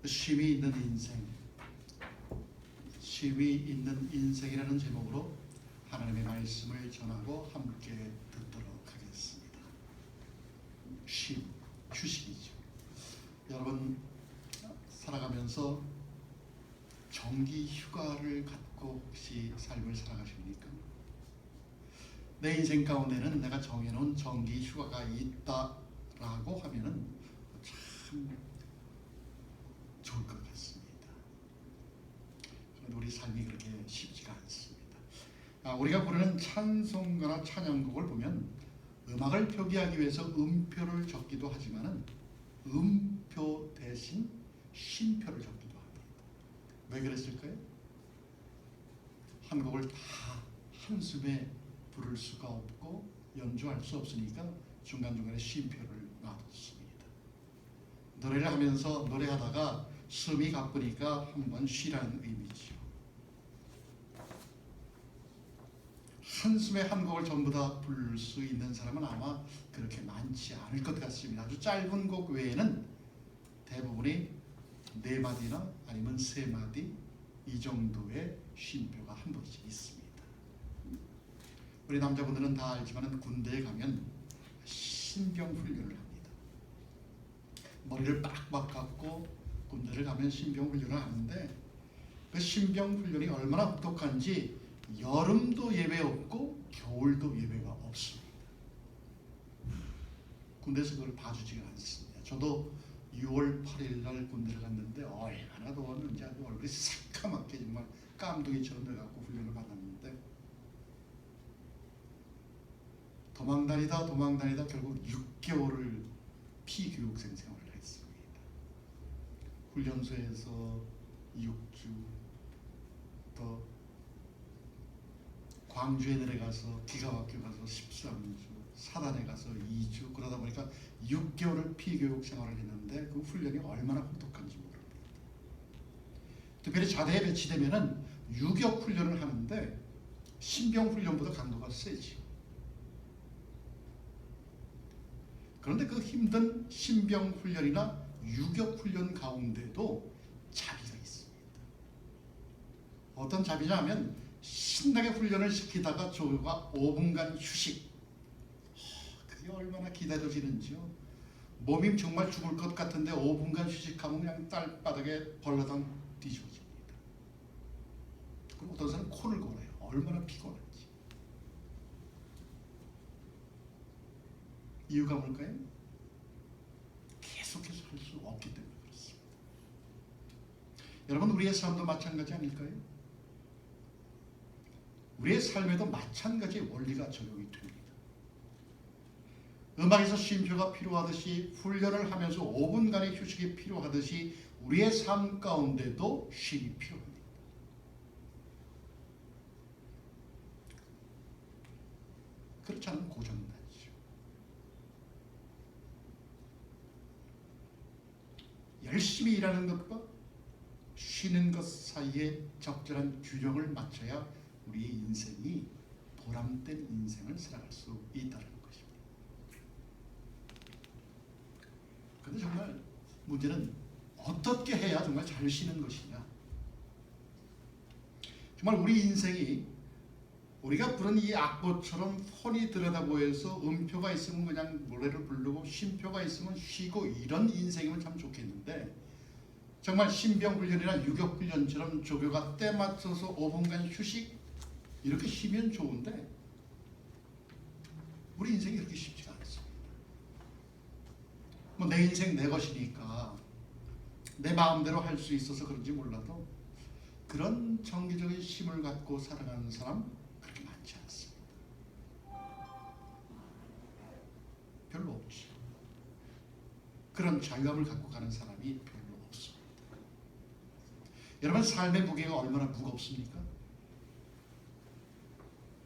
쉼이 있는 인생, 쉼이 있는 인생이라는 제목으로 하나님의 말씀을 전하고 함께 듣도록 하겠습니다. 쉼, 휴식이죠. 여러분 살아가면서 정기 휴가를 갖고 혹시 삶을 살아가십니까? 내 인생 가운데는 내가 정해놓은 정기 휴가가 있다라고 하면은 참 좋을 것 같습니다. 그런데 우리 삶이 그렇게 쉽지가 않습니다. 우리가 부르는 찬송가나 찬양곡을 보면 음악을 표기하기 위해서 음표를 적기도 하지만은 음표 대신 쉼표를 적기도 합니다. 왜 그랬을까요? 한 곡을 다 한숨에 부를 수가 없고 연주할 수 없으니까 중간중간에 쉼표를 놔뒀습니다. 노래를 하면서 노래하다가 숨이 가쁘니까 한번 쉬라는 의미죠. 한숨에 한 곡을 전부 다 부를 수 있는 사람은 아마 그렇게 많지 않을 것 같습니다. 아주 짧은 곡 외에는 대부분이 4마디나 아니면 3마디 이 정도의 쉼표가 한 번씩 있습니다. 우리 남자분들은 다 알지만 군대에 가면 신병 훈련을 합니다. 머리를 빡빡 감고 군대를 가면 신병 훈련을 하는데 그 신병 훈련이 얼마나 혹독한지 여름도 예외 없고 겨울도 예외가 없습니다. 군대에서 그걸 봐주지가 않습니다. 저도 6월 8일 날 군대를 갔는데 얼마나 더웠는지 아주 얼굴이 새까맣게 정말 깜둥이처럼 돼갖고 훈련을 받았는데 도망다니다 결국 6개월을 피교육생 생활을 했습니다. 훈련소에서 6주, 또 광주에 내려가서 기가 막혀 가서 13주, 사단에 가서 2주, 그러다 보니까 6개월을 피교육 생활을 했는데 그 훈련이 얼마나 혹독한지 모릅니다. 특별히 자대에 배치되면은 유격 훈련을 하는데 신병 훈련보다 강도가 세지. 그런데 그 힘든 신병 훈련이나 유격 훈련 가운데도 자비가 있습니다. 어떤 자비냐 하면 신나게 훈련을 시키다가 조교가 5분간 휴식. 그게 얼마나 기다려지는지요. 몸이 정말 죽을 것 같은데 5분간 휴식하면 그냥 땅바닥에 벌러덩 뒤집어집니다. 그리고 어떤 사람은 코를 골아요. 얼마나 피곤한지. 이유가 뭘까요? 계속해서 할 수 없기 때문에 그렇습니다. 여러분 우리의 삶도 마찬가지 아닐까요? 우리의 삶에도 마찬가지의 원리가 적용이 됩니다. 음악에서 쉼표가 필요하듯이 훈련을 하면서 5분간의 휴식이 필요하듯이 우리의 삶 가운데도 쉼이 필요합니다. 그렇지 않으면 고장나죠. 열심히 일하는 것과 쉬는 것 사이에 적절한 균형을 맞춰야 우리의 인생이 보람된 인생을 살아갈 수 있다는 것입니다. 그런데 정말 문제는 어떻게 해야 정말 잘 쉬는 것이냐. 정말 우리 인생이 우리가 부른 이 악보처럼 훤히 들여다보여서 음표가 있으면 그냥 노래를 부르고 쉼표가 있으면 쉬고 이런 인생이면 참 좋겠는데 정말 신병 훈련이나 유격 훈련처럼 조교가 때 맞춰서 5분간 휴식 이렇게 쉬면 좋은데 우리 인생이 그렇게 쉽지가 않습니다. 뭐 내 인생 내 것이니까 내 마음대로 할 수 있어서 그런지 몰라도 그런 정기적인 쉼을 갖고 살아가는 사람 그렇게 많지 않습니다. 별로 없죠. 그런 자유함을 갖고 가는 사람이 별로 없습니다. 여러분 삶의 무게가 얼마나 무겁습니까?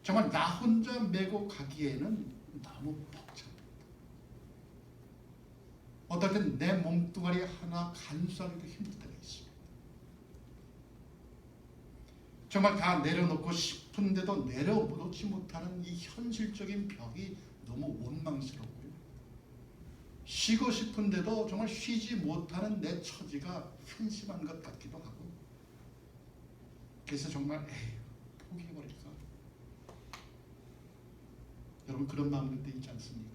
정말 나 혼자 메고 가기에는 너무 벅찹니다. 어떨 땐 내 몸뚱아리 하나 간수하기도 힘들 때가 있습니다. 정말 다 내려놓고 싶은데도 내려놓지 못하는 이 현실적인 벽이 너무 원망스럽고요. 쉬고 싶은데도 정말 쉬지 못하는 내 처지가 한심한 것 같기도 하고, 그래서 정말 포기해버릴까. 여러분 그런 마음도 있지 않습니까?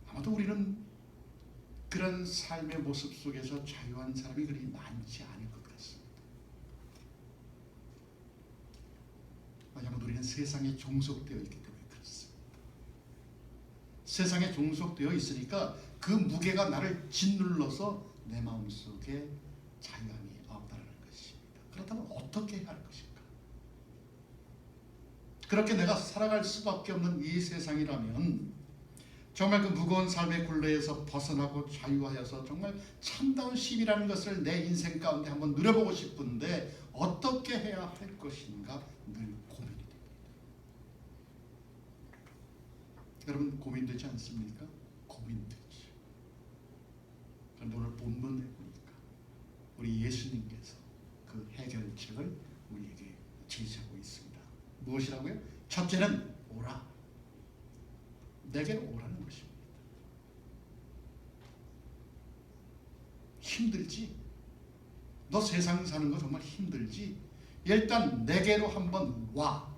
아마도 우리는 그런 삶의 모습 속에서 자유한 사람이 그리 많지 않을 것 같습니다. 왜냐하면 우리는 세상에 종속되어 있기 때문에 그렇습니다. 세상에 종속되어 있으니까 그 무게가 나를 짓눌러서 내 마음속에 자유함이 없다는 것입니다. 그렇다면 어떻게 해야 할 것인가? 그렇게 내가 살아갈 수밖에 없는 이 세상이라면 정말 그 무거운 삶의 굴레에서 벗어나고 자유하여서 정말 참다운 쉼이라는 것을 내 인생 가운데 한번 누려보고 싶은데 어떻게 해야 할 것인가 늘 고민이 됩니다. 여러분 고민되지 않습니까? 고민되죠. 그런데 오늘 본문에 보니까 우리 예수님께서 그 해결책을 우리에게 제시하고 있습니다. 무엇이라고요? 첫째는 오라. 내게로 오라는 것입니다. 힘들지? 너 세상 사는 거 정말 힘들지? 일단 내게로 한번 와.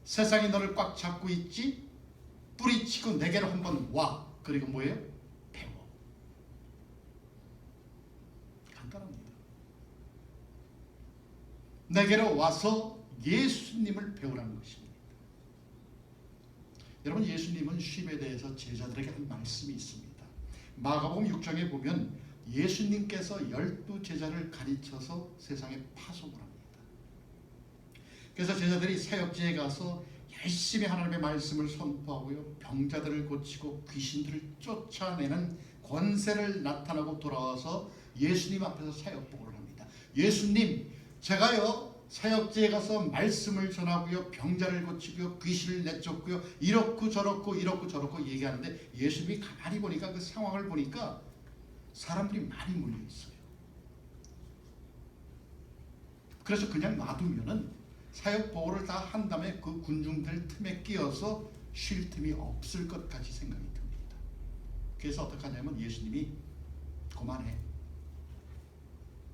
세상이 너를 꽉 잡고 있지? 뿌리치고 내게로 한번 와. 그리고 뭐예요? 배워. 간단합니다. 내게로 와서 예수님을 배우라는 것입니다. 여러분 예수님은 쉼에 대해서 제자들에게 한 말씀이 있습니다. 마가복음 6장에 보면 예수님께서 12제자를 가르쳐서 세상에 파송을 합니다. 그래서 제자들이 사역지에 가서 열심히 하나님의 말씀을 선포하고요, 병자들을 고치고 귀신들을 쫓아내는 권세를 나타나고 돌아와서 예수님 앞에서 사역복을 합니다. 예수님, 제가요 사역지에 가서 말씀을 전하고요, 병자를 고치고요, 귀신을 내쫓고요, 이렇고 저렇고 얘기하는데 예수님이 가만히 보니까 그 상황을 보니까 사람들이 많이 몰려 있어요. 그래서 그냥 놔두면은 사역 보고를 다 한 다음에 그 군중들 틈에 끼어서 쉴 틈이 없을 것 같이 생각이 듭니다. 그래서 어떻게 하냐면 예수님이 그만해.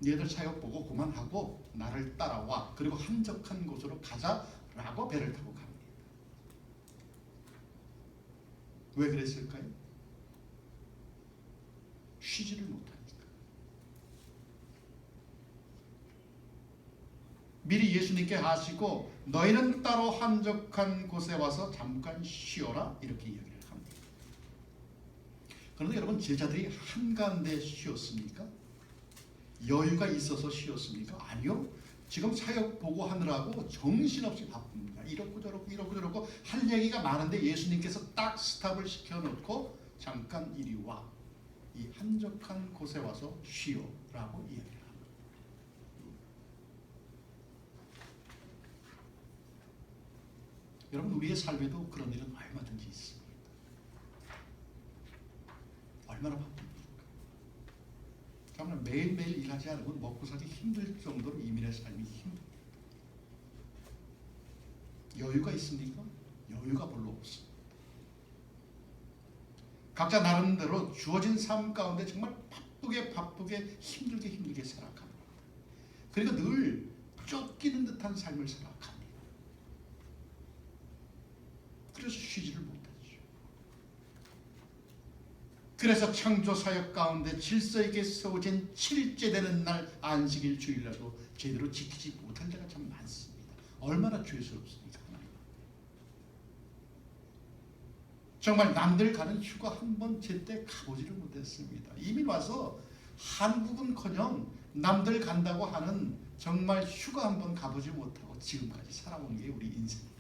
너희들 사역 보고 그만하고 나를 따라와. 그리고 한적한 곳으로 가자라고 배를 타고 갑니다. 왜 그랬을까요? 쉬지를 못하니까. 미리 예수님께 하시고 너희는 따로 한적한 곳에 와서 잠깐 쉬어라 이렇게 이야기를 합니다. 그런데 여러분 제자들이 한가운데 쉬었습니까? 여유가 있어서 쉬었습니까? 아니요. 지금 사역 보고하느라고 정신없이 바쁩니다. 이렇고 저렇고 할 얘기가 많은데 예수님께서 딱 스탑을 시켜놓고 잠깐 이리 와. 이 한적한 곳에 와서 쉬어라고 이야기를 합니다. 여러분 우리의 삶에도 그런 일은 얼마든지 있습니다. 얼마나 바쁩니까? 정말 매일매일 일하지 않으면 먹고 살기 힘들 정도로 이민의 삶이 힘듭니다. 여유가 있습니까? 여유가 별로 없습니다. 각자 나름대로 주어진 삶 가운데 정말 바쁘게 힘들게 살아갑니다. 그리고 늘 쫓기는 듯한 삶을 살아갑니다. 그래서 쉬지를 못하죠. 그래서 창조사역 가운데 질서 있게 세워진 7째 되는 날 안식일 주일날도 제대로 지키지 못한 자가 참 많습니다. 얼마나 죄스럽습니까? 하나님. 정말 남들 가는 휴가 한 번 제때 가보지를 못했습니다. 이미 와서 한국은커녕 남들 간다고 하는 정말 휴가 한 번 가보지 못하고 지금까지 살아온 게 우리 인생입니다.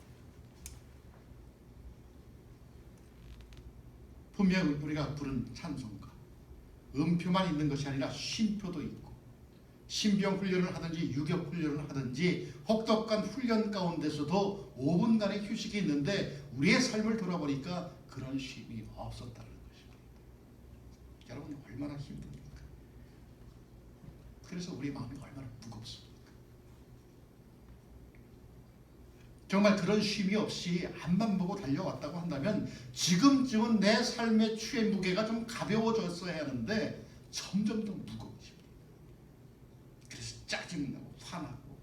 분명 우리가 부른 찬송가 음표만 있는 것이 아니라 쉼표도 있고 신병 훈련을 하든지 유격 훈련을 하든지 혹독한 훈련 가운데서도 5분간의 휴식이 있는데 우리의 삶을 돌아보니까 그런 쉼이 없었다는 것입니다. 여러분 얼마나 힘듭니까? 그래서 우리 마음이 얼마나 무겁습니까? 정말 그런 쉼이 없이 앞만 보고 달려왔다고 한다면 지금쯤은 내 삶의 추의 무게가 좀 가벼워졌어야 하는데 점점 더 무거워집니다. 그래서 짜증나고 화나고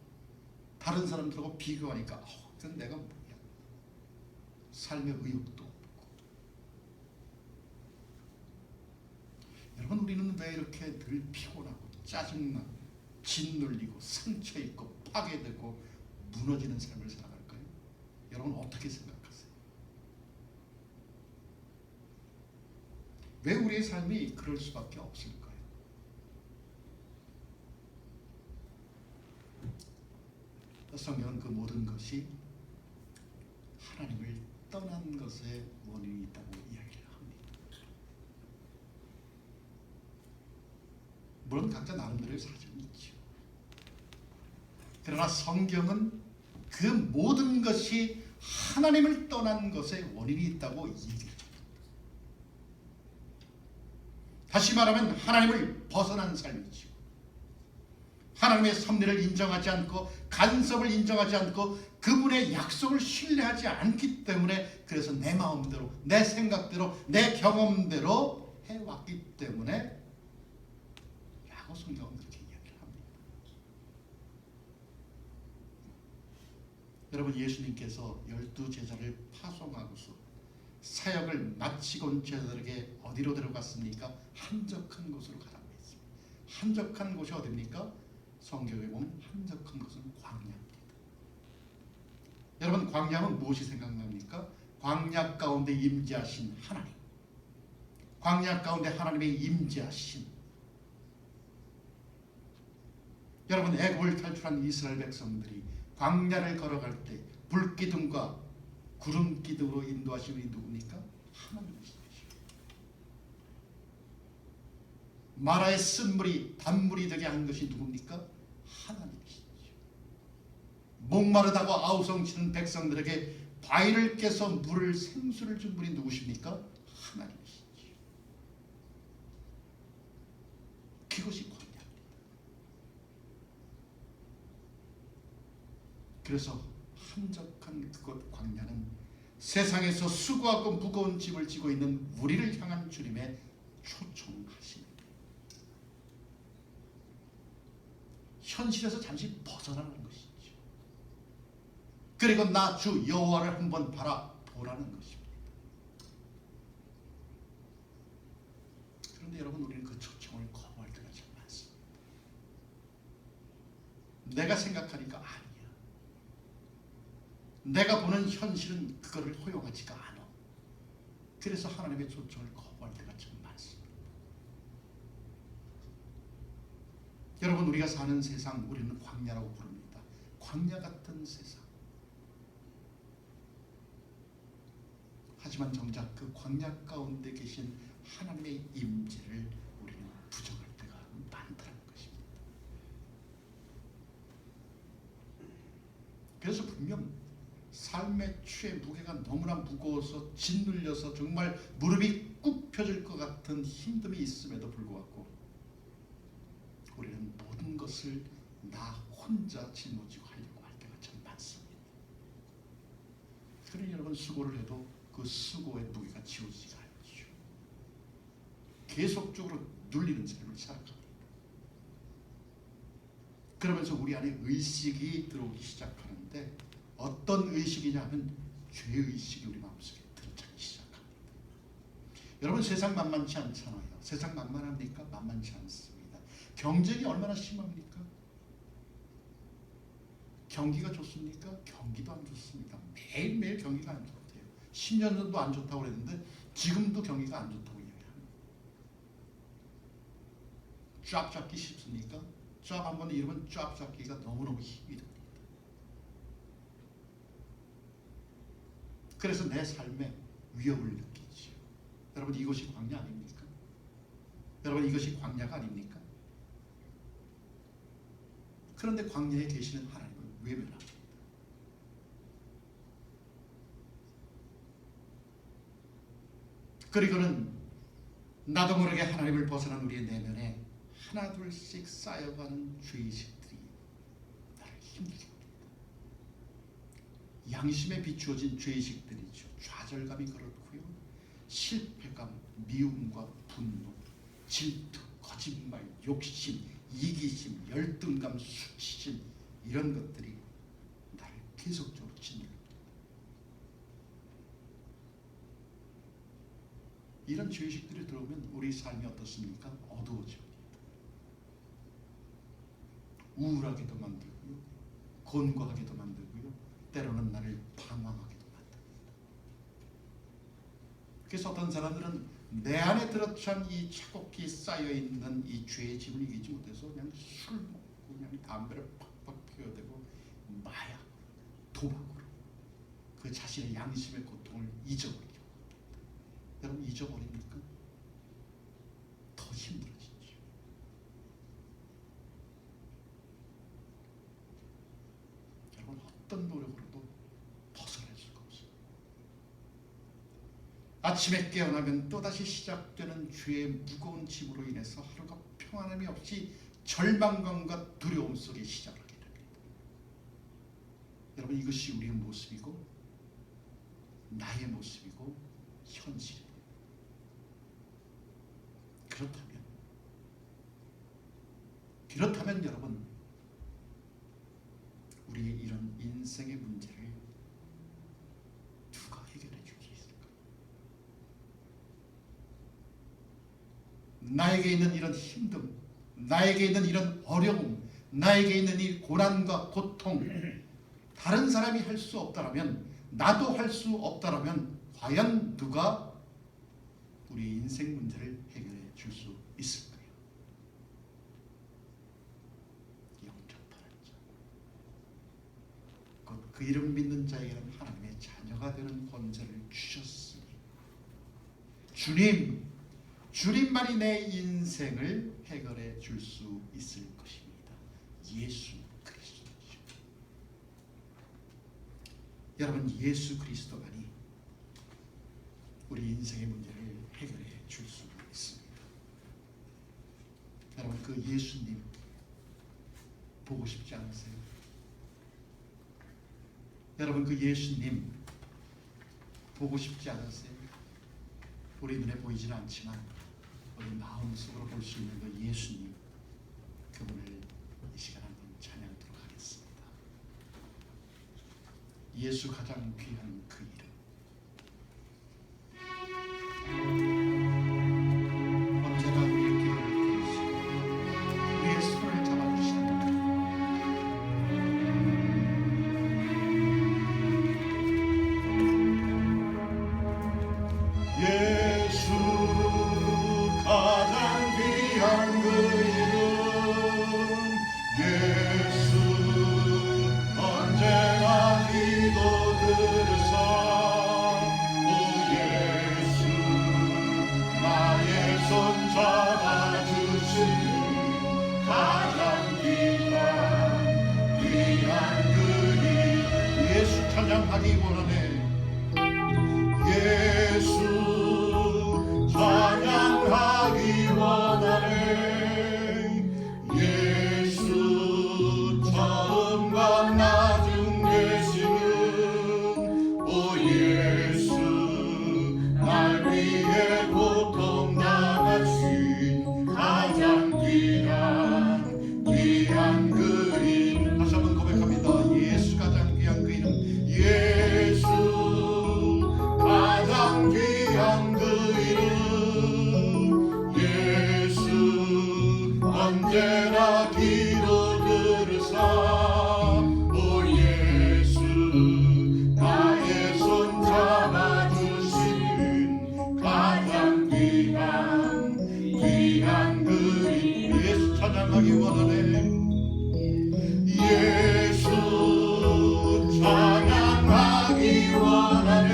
다른 사람들하고 비교하니까 그건 내가 뭐야. 삶의 의욕도 없고. 여러분, 우리는 왜 이렇게 늘 피곤하고 짜증나고 짓눌리고 상처있고 파괴되고 무너지는 삶을 살아갈까요? 여러분 어떻게 생각하세요? 왜 우리의 삶이 그럴 수밖에 없을까요? 성경은 그 모든 것이 하나님을 떠난 것에 원인이 있다고 이야기를 합니다. 물론 각자 나름대로의 사정이 있죠. 그러나 성경은 그 모든 것이 하나님을 떠난 것에 원인이 있다고 얘기를 합니다. 다시 말하면 하나님을 벗어난 삶이죠. 하나님의 섭리를 인정하지 않고 간섭을 인정하지 않고 그분의 약속을 신뢰하지 않기 때문에 그래서 내 마음대로 내 생각대로 내 경험대로 해왔기 때문에 라고 성경은 그렇게 이야기를 합니다. 여러분, 예수님께서 12제자를 파송하고서 사역을 마치고 온 제자들에게 어디로 데려갔습니까? 한적한 곳으로 가라고 했습니다. 한적한 곳이 어디입니까? 성경에 보면 한적한 곳은 광야입니다. 여러분, 광야는 무엇이 생각납니까? 광야 가운데 임재하신 하나님, 광야 가운데 하나님의 임재하신. 여러분, 애굽을 탈출한 이스라엘 백성들이 광야를 걸어갈 때 불기둥과 구름기둥으로 인도하신 분이 누굽니까? 하나님이시죠. 마라의 쓴물이 단물이 되게 한 것이 누굽니까? 하나님이시죠. 목마르다고 아우성치는 백성들에게 바위를 깨서 물을 생수를 준 분이 누구십니까? 하나님이시죠. 그것이 광야입니다. 그래서 한적한 그곳 광야는 세상에서 수고하고 무거운 짐을 지고 있는 우리를 향한 주님의 초청하십니다. 현실에서 잠시 벗어나는 것이죠. 그리고 나 주 여호와를 한번 바라보라는 것입니다. 그런데 여러분, 우리는 그 초청을 거부할 때가 참 많습니다. 내가 생각하니까 아니야. 내가 보는 현실은 그거를 허용하지가 않아. 그래서 하나님의 초청을 거부할 때가 참 많습니다. 여러분, 우리가 사는 세상 우리는 광야라고 부릅니다. 광야 같은 세상. 하지만 정작 그 광야 가운데 계신 하나님의 임재를 우리는 부정할 때가 많다는 것입니다. 그래서 분명 삶의 추의 무게가 너무나 무거워서 짓눌려서 정말 무릎이 꾹 펴질 것 같은 힘듦이 있음에도 불구하고 우리는 모든 것을 나 혼자 짊어지고 하려고 할 때가 참 많습니다. 그러니 여러분, 수고를 해도 그 수고의 무게가 지워지지가 않죠. 계속적으로 눌리는 삶을 살아갑니다. 그러면서 우리 안에 의식이 들어오기 시작하는데 어떤 의식이냐 하면 죄의식이 우리 마음속에 들어차기 시작합니다. 여러분, 세상 만만치 않잖아요. 세상 만만합니까? 만만치 않습니다. 경쟁이 얼마나 심합니까? 경기가 좋습니까? 경기도 안 좋습니다. 매일매일 경기가 안 좋대요. 10년 전도 안 좋다고 그랬는데 지금도 경기가 안 좋다고 얘기합니다. 쫙 잡기 쉽습니까? 쫙 한번 잃으면 쫙 잡기가 너무너무 힘이 됩니다. 그래서 내 삶에 위협을 느끼지요. 여러분, 이것이 광야 아닙니까? 여러분, 이것이 광야가 아닙니까? 그런데 광야에 계시는 하나님을 외면합니다. 그리고는 나도 모르게 하나님을 벗어난 우리의 내면에 하나 둘씩 쌓여가는 죄의식들이 나를 힘들게 합니다. 양심에 비추어진 죄의식들이죠. 좌절감이 그렇고요. 실패감, 미움과 분노, 질투, 거짓말, 욕심, 이기심, 열등감, 수치심 이런 것들이 나를 계속적으로 짓눌러요. 이런 죄의식들이 들어오면 우리 삶이 어떻습니까? 어두워집니다. 우울하게도 만들고요. 곤고하게도 만들고요. 때로는 나를 방황하게도 만듭니다. 그래서 어떤 사람들은 내 안에 들어찬 이 차곡히 쌓여있는 이 죄의 짐을 이기지 못해서 그냥 술 먹고 그냥 담배를 팍팍 피워대고 마약, 도박으로 그 자신의 양심의 고통을 잊어버리죠. 여러분 잊어버립니까? 더 힘들어지죠. 여러분 어떤 노력으로도 벗어날 수가 없어요. 아침에 깨어나면 또다시 시작되는 죄의 무거운 짐으로 인해서 하루가 평안함이 없이 절망감과 두려움 속에 시작을 하게 됩니다. 여러분 이것이 우리의 모습이고 나의 모습이고 현실입니다. 그렇다면 여러분 우리의 이런 인생의 문제를 누가 해결해 줄 수 있을까요? 나에게 있는 이런 힘듦, 나에게 있는 이런 어려움, 나에게 있는 이 고난과 고통 다른 사람이 할 수 없다라면, 나도 할 수 없다라면 과연 누가 우리의 인생 문제를 해결해 줄 수 있을까요? 영접하는 자, 곧 그 이름 믿는 자에게는 하나님의 자녀가 되는 권세를 주셨으니 주님만이 내 인생을 해결해 줄 수 있을 것입니다. 예수 그리스도죠. 여러분 예수 그리스도만이 우리 인생의 문제를 해결해 줄 수 있습니다. 여러분 그 예수님 보고 싶지 않으세요? 여러분 그 예수님 보고 싶지 않으세요? 우리 눈에 보이지는 않지만 우리 마음속으로 볼 수 있는 그 예수님, 그분을 이 시간 한번 찬양하도록 하겠습니다. 예수 가장 귀한 그 이름, 언제나 우리의 기도를 들으시고 우리의 손을 잡아주시는 예수 가장 귀한 그 이름, 예수 언제나 기도 들으사 오 예수 나의 손 잡아주시는 가장 귀한 그 이름. 예수 찬양하기 원하네. 예수 찬양하기 원하네. 예수 처음과 나중 되시는 오 예수 날 위해 고통 당하신 가장 귀한 그 이름. 다시 한번 고백합니다. 예수 가장 귀한 그 이름. 예수 가장 귀한 그 이름. 예수 언제나 기도 들으사 오 예수 나의 손 잡아주시는 가장 귀한 그 이름. 예수 찬양하기 원하네. 예수 찬양하기 원하네.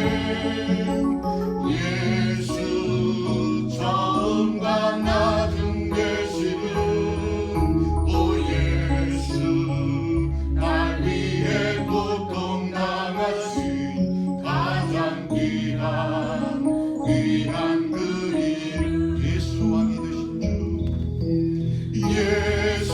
예수 처음과 나중 되시는 오 예수 날 위해 고통 당하신 가장 귀한 그 이름. 예수 왕이 되신 주, 예수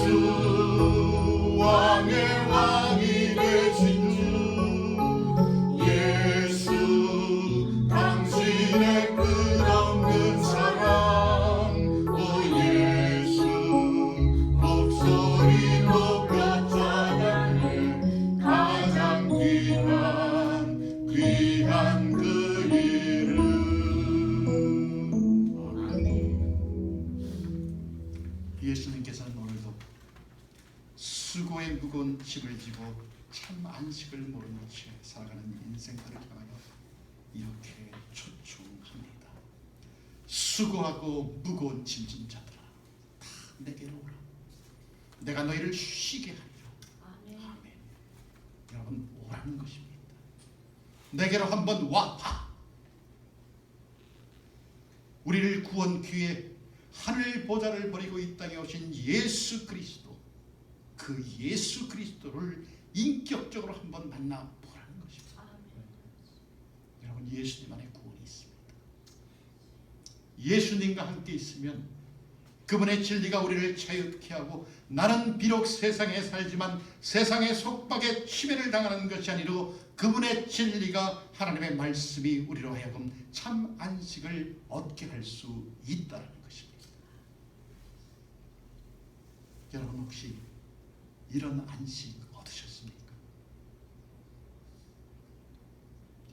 나의 무거운 짐을 지고 참 안식을 모르는 채 살아가는 인생들을 향하여 이렇게 초청합니다. 수고하고 무거운 짐진 자들아 다 내게로 오라. 내가 너희를 쉬게 하리라. 아멘. 여러분 오라는 것입니다. 내게로 한번 와. 우리를 구원 귀에 하늘 보좌를 버리고 이 땅에 오신 예수 그리스도, 그 예수 그리스도를 인격적으로 한번 만나보라는 것입니다. 여러분 예수님 안에 구원이 있습니다. 예수님과 함께 있으면 그분의 진리가 우리를 자유케 하고 나는 비록 세상에 살지만 세상의 속박에 침해를 당하는 것이 아니고 그분의 진리가 하나님의 말씀이 우리로 하여금 참 안식을 얻게 할 수 있다는 것입니다. 여러분 혹시 이런 안식 얻으셨습니까?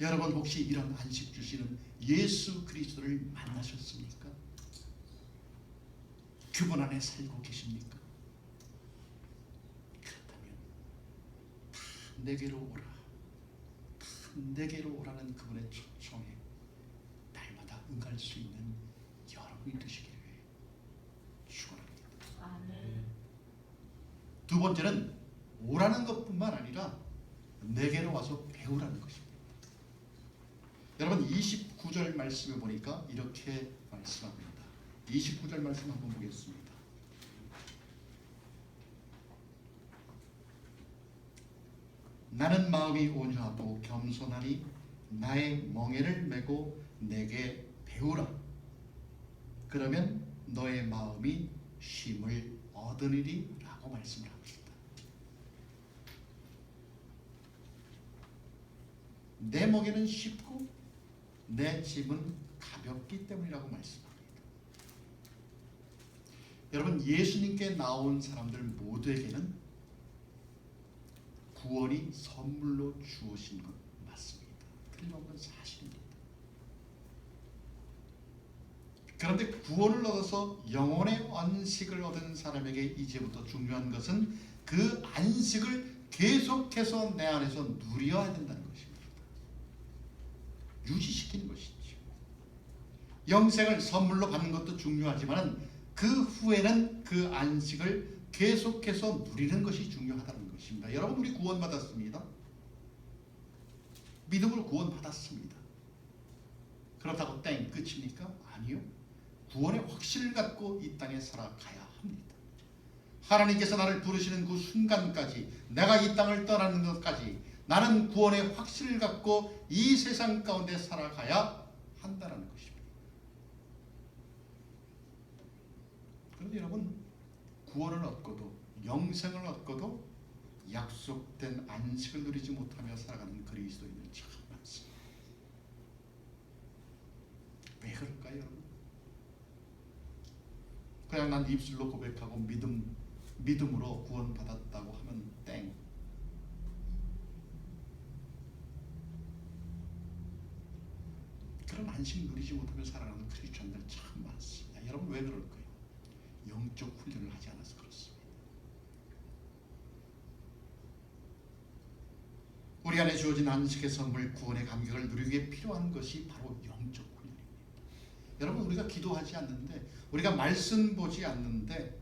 여러분 혹시 이런 안식 주시는 예수 그리스도를 만나셨습니까? 그분 안에 살고 계십니까? 그렇다면 다 내게로 오라. 다 내게로 오라는 그분의 초청에 날마다 응할 수 있는 여러분이 되시기를 축원합니다. 아멘. 두 번째는 오라는 것뿐만 아니라 내게로 와서 배우라는 것입니다. 여러분 29절 말씀을 보니까 이렇게 말씀합니다. 29절 말씀 한번 보겠습니다. 나는 마음이 온유하고 겸손하니 나의 멍에를 메고 내게 배우라. 그러면 너의 마음이 쉼을 얻으리니 라고 말씀을 합니다. 내 멍에는 쉽고 내 짐은 가볍기 때문이라고 말씀합니다. 여러분 예수님께 나온 사람들 모두에게는 구원이 선물로 주어진 것 맞습니다. 틀림없는 사실입니다. 그런데 구원을 얻어서 영혼의 안식을 얻은 사람에게 이제부터 중요한 것은 그 안식을 계속해서 내 안에서 누려야 된다는 것입니다. 유지시키는 것이죠. 영생을 선물로 받는 것도 중요하지만 그 후에는 그 안식을 계속해서 누리는 것이 중요하다는 것입니다. 여러분 우리 구원받았습니다. 믿음으로 구원받았습니다. 그렇다고 땡 끝입니까? 아니요. 구원의 확신을 갖고 이 땅에 살아가야 합니다. 하나님께서 나를 부르시는 그 순간까지 내가 이 땅을 떠나는 것까지 나는 구원의 확신을 갖고 이 세상 가운데 살아가야 한다는 것입니다. 그런데 여러분 구원을 얻고도 영생을 얻고도 약속된 안식을 누리지 못하며 살아가는 그리스도인은 참 많습니다. 왜 그럴까요 여러분? 그냥 난 입술로 고백하고 믿음으로 구원받았다고 하면 땡. 그런 안식 누리지 못하며 살아가는 크리스천들 참 많습니다. 여러분 왜 그럴까요? 영적 훈련을 하지 않아서 그렇습니다. 우리 안에 주어진 안식의 선물 구원의 감격을 누리기 위해 필요한 것이 바로 영적 훈련입니다. 여러분 우리가 기도하지 않는데 우리가 말씀 보지 않는데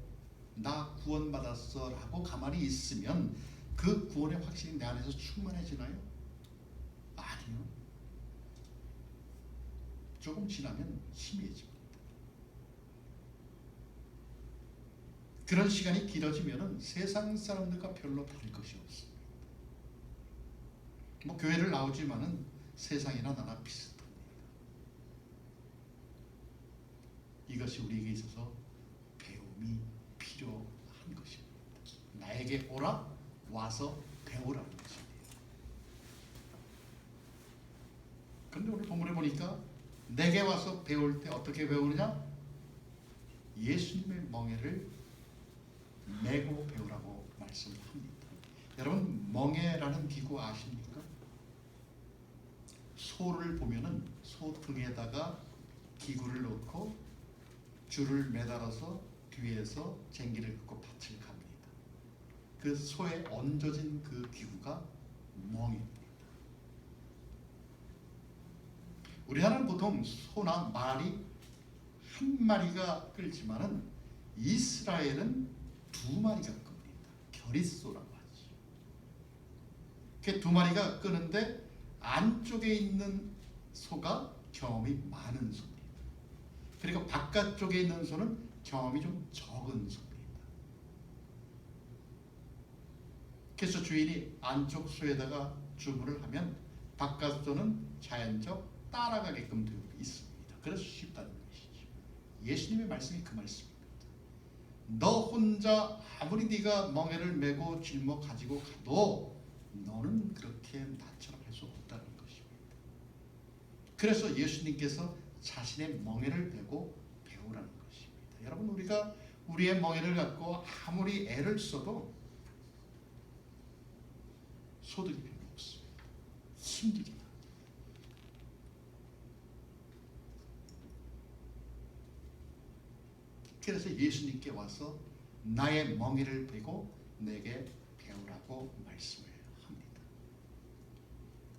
나 구원받았어 라고 가만히 있으면 그 구원의 확신이 내 안에서 충만해지나요? 아니요. 조금 지나면 희미해집니다. 그런 시간이 길어지면 세상 사람들과 별로 다를 것이 없습니다. 뭐 교회를 나오지만은 세상이나 나나 비슷합니다. 이것이 우리에게 있어서 배움이 필요한 것입니다. 나에게 오라 와서 배우라는 것입니다. 그런데 오늘 본문에 보니까 내게 와서 배울 때 어떻게 배우느냐? 예수님의 멍에를 메고 배우라고 말씀합니다. 여러분 멍에라는 기구 아십니까? 소를 보면은 소 등에다가 기구를 놓고 줄을 매달아서 뒤에서 쟁기를 긋고 밭을 갑니다. 그 소에 얹어진 그 기구가 멍입니다. 우리나라는 보통 소나 말이 한 마리가 끌지만은 이스라엘은 두 마리가 끕니다. 겨릿소라고 하죠. 그 두 마리가 끄는데 안쪽에 있는 소가 경험이 많은 소입니다. 그리고 바깥쪽에 있는 소는 경험이 좀 적은 소입니다. 그래서 주인이 안쪽 소에다가 주문을 하면 바깥 소는 자연적 따라가게끔 되어 있습니다. 그래서 쉽다는 것이죠. 예수님의 말씀이 그 말씀입니다. 너 혼자 아무리 네가 멍에를 메고 짊어 가지고 가도 너는 그렇게 나처럼 할 수 없다는 것입니다. 그래서 예수님께서 자신의 멍에를 메고 배우라는 것입니다. 여러분, 우리가 우리의 멍에를 갖고 아무리 애를 써도 소득이 별로 없습니다. 힘들다. 그래서 예수님께 와서 나의 멍에를 베고 내게 배우라고 말씀을 합니다.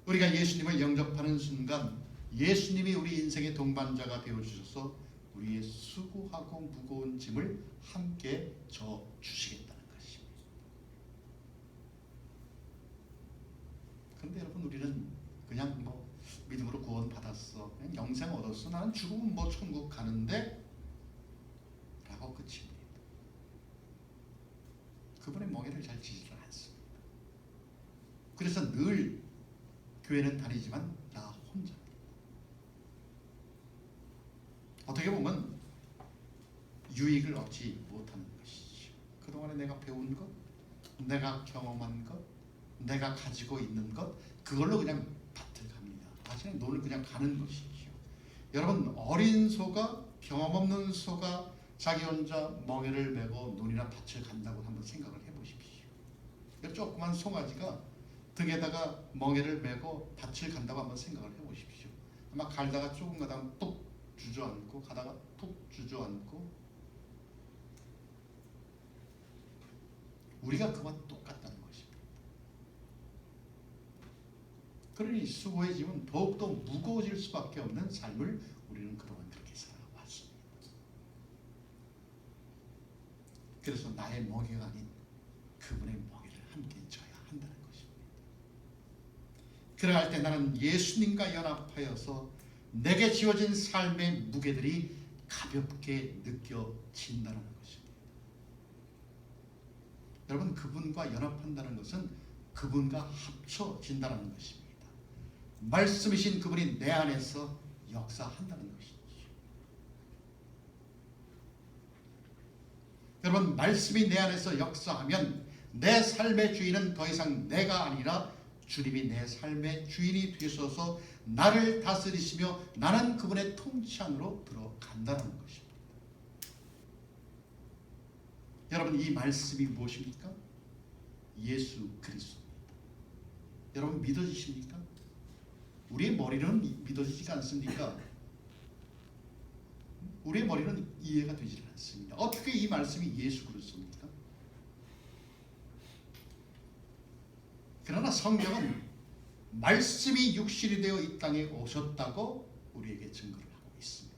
우리가 예수님을 영접하는 순간 예수님이 우리 인생의 동반자가 되어주셔서 우리의 수고하고 무거운 짐을 함께 져주시겠다는 것입니다. 그런데 여러분, 우리는 그냥 믿음으로 구원 받았어, 그냥 영생 얻었어, 나는 죽으면 천국 가는데 라고 끝입니다. 그분의 멍에를 잘 지지를 않습니다. 그래서 늘 교회는 다니지만 나 혼자입니다. 어떻게 보면 유익을 얻지 못하는 것이죠. 그동안에 내가 배운 것, 내가 경험한 것, 내가 가지고 있는 것, 그걸로 그냥 밭을 갑니다. 마치는 논을 그냥 가는 것이죠. 여러분, 어린 소가, 경험 없는 소가 자기 혼자 멍에를 메고 논이나 밭을 간다고 한번 생각을 해보십시오. 조그만 송아지가 등에다가 멍에를 메고 밭을 간다고 한번 생각을 해보십시오. 아마 갈다가 조금 가다가 뚝 주저앉고, 가다가 푹 주저앉고, 우리가 그와 똑같다는 것입니다. 그러니 수고해지면 더욱더 무거워질 수밖에 없는 삶을 우리는 그동안 그렇게 살아왔습니다. 그래서 나의 멍에가 아닌 그분의 멍에를 함께 져야 한다는 것입니다. 그러할 때 나는 예수님과 연합하여서 내게 지어진 삶의 무게들이 가볍게 느껴진다는 것입니다. 여러분, 그분과 연합한다는 것은 그분과 합쳐진다는 것입니다. 말씀이신 그분이 내 안에서 역사한다는 것이죠. 여러분, 말씀이 내 안에서 역사하면 내 삶의 주인은 더 이상 내가 아니라 주님이 내 삶의 주인이 되셔서 나를 다스리시며 나는 그분의 통치 안으로 들어간다는 것입니다. 여러분, 이 말씀이 무엇입니까? 예수 그리스도입니다. 여러분, 믿어지십니까? 우리의 머리는 믿어지지 않습니까? 우리의 머리는 이해가 되지 않습니다. 어떻게 이 말씀이 예수 그리스도입니까? 그러나 성경은 말씀이 육신이 되어 이 땅에 오셨다고 우리에게 증거를 하고 있습니다.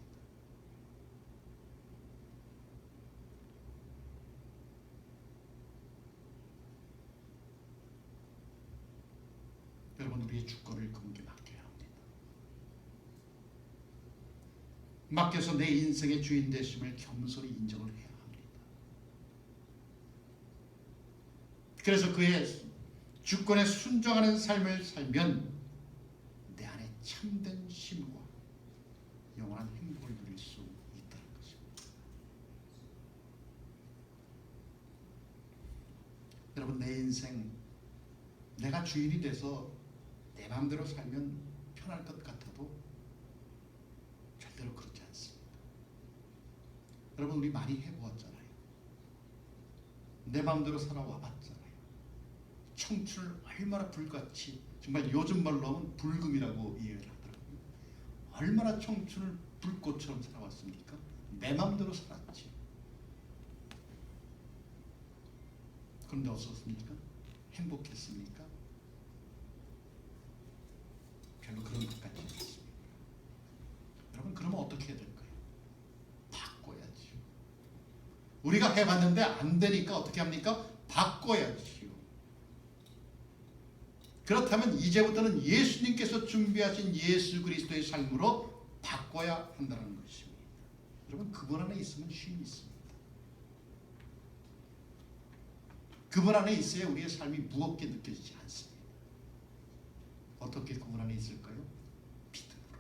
여러분, 우리의 주권을 그분께 맡겨야 합니다. 맡겨서 내 인생의 주인 되심을 겸손히 인정을 해야 합니다. 그래서 그의 주권에 순종하는 삶을 살면 내 안에 참된 쉼과 영원한 행복을 누릴 수 있다는 것입니다. 여러분, 내 인생 내가 주인이 돼서 내 마음대로 살면 편할 것 같아도 절대로 그렇지 않습니다. 여러분, 우리 많이 해보았잖아요. 내 마음대로 살아와봤잖아요. 청춘을 얼마나 불같이, 정말 요즘 말로 하면 불금이라고 이해를 하더라고요. 얼마나 청춘을 불꽃처럼 살아왔습니까? 내 마음대로 살았지. 그런데 어떻습니까? 행복했습니까? 별로 그런 것 같지 않습니다. 여러분, 그러면 어떻게 해야 될까요? 바꿔야지요. 우리가 해봤는데 안 되니까 어떻게 합니까? 바꿔야지요. 그렇다면 이제부터는 예수님께서 준비하신 예수 그리스도의 삶으로 바꿔야 한다는 것입니다. 여러분, 그분 안에 있으면 쉼이 있습니다. 그분 안에 있어야 우리의 삶이 무겁게 느껴지지 않습니다. 어떻게 그분 안에 있을까요? 믿음으로.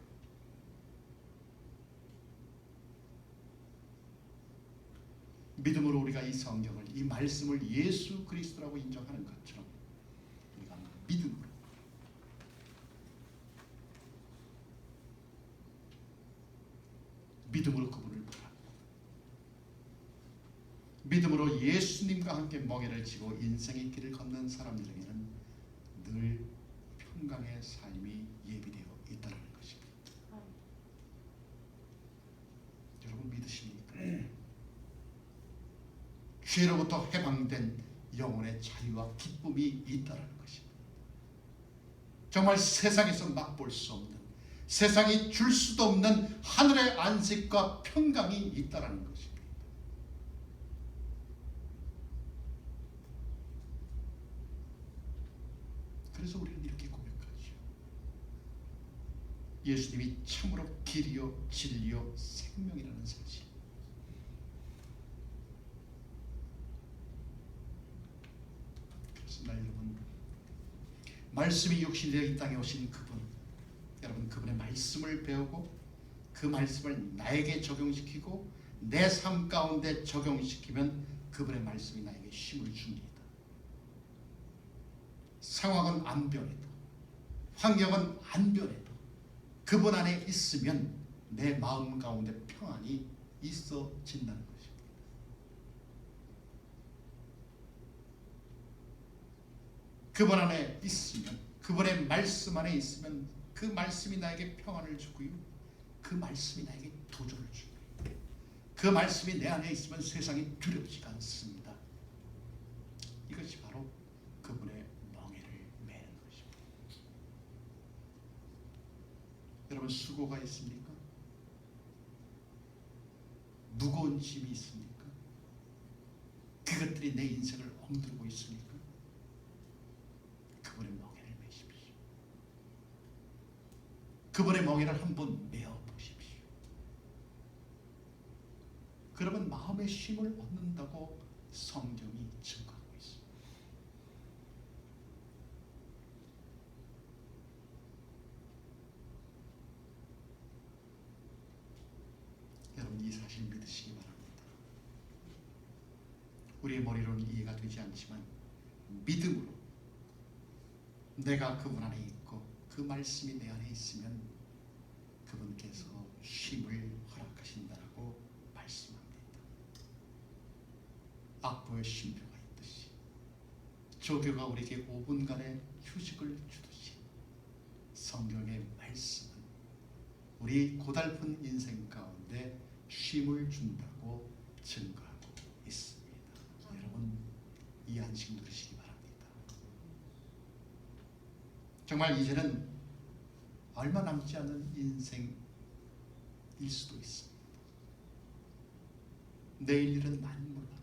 믿음으로 우리가 이 성경을, 이 말씀을 예수 그리스도라고 인정하는 것처럼 우리가 믿음으로 그분을 바라보고 믿음으로 예수님과 함께 멍에를 지고 인생의 길을 걷는 사람들에게는 늘 평강의 삶이 예비되어 있다는 것입니다. 여러분, 믿으십니까? 죄로부터 해방된 영혼의 자유와 기쁨이 있다는 것입니다. 정말 세상에서 맛볼 수 없는, 세상이 줄 수도 없는 하늘의 안식과 평강이 있다는 것입니다. 그래서 우리는 이렇게 고백하죠. 예수님이 참으로 길이요 진리요 생명이라는 사실. 그래서 여러분, 말씀이 육신이 되어 이 땅에 오신 그분, 여러분, 그분의 말씀을 배우고 그 말씀을 나에게 적용시키고 내 삶 가운데 적용시키면 그분의 말씀이 나에게 힘을 줍니다. 상황은 안 변해도, 환경은 안 변해도 그분 안에 있으면 내 마음 가운데 평안이 있어진다는 것입니다. 그분 안에 있으면, 그분의 말씀 안에 있으면 그 말씀이 나에게 평안을 주고요, 그 말씀이 나에게 도전을 줍니다. 그 말씀이 내 안에 있으면 세상이 두렵지가 않습니다. 이것이 바로 그분의 멍에를 매는 것입니다. 여러분, 수고가 있습니까? 무거운 짐이 있습니까? 그것들이 내 인생을 엉들고 있습니까? 그분의 멍에를 매십시오. 그분의 멍에를 한번 메어 보십시오. 그러면 마음의 쉼을 얻는다고 성경이 증거하고 있습니다. 여러분, 이 사실 믿으시기 바랍니다. 우리의 머리로는 이해가 되지 않지만 믿음으로 내가 그분 안에 있고 그 말씀이 내 안에 있으면 그분께서 쉼을 허락하신다라고 말씀합니다. 악보에 쉼표가 있듯이, 조교가 우리에게 5분간의 휴식을 주듯이 성경의 말씀은 우리 고달픈 인생 가운데 쉼을 준다고 증거하고 있습니다. 여러분, 이 안식 누리시기 바랍니다. 정말 이제는 얼마 남지 않은 인생일 수도 있습니다. 내일 일은 난 몰라요.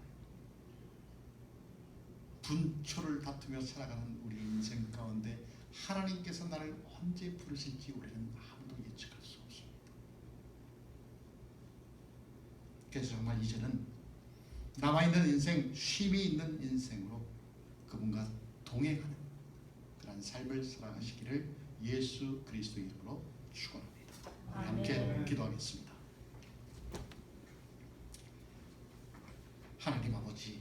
분초를 다투며 살아가는 우리 인생 가운데 하나님께서 나를 언제 부르실지 우리는 아무도 예측할 수 없습니다. 그래서 정말 이제는 남아있는 인생, 쉼이 있는 인생으로 그분과 동행하는 그런 삶을 살아가시기를 예수 그리스도 이름으로 축원합니다. 우리 함께 기도하겠습니다. 하나님 아버지,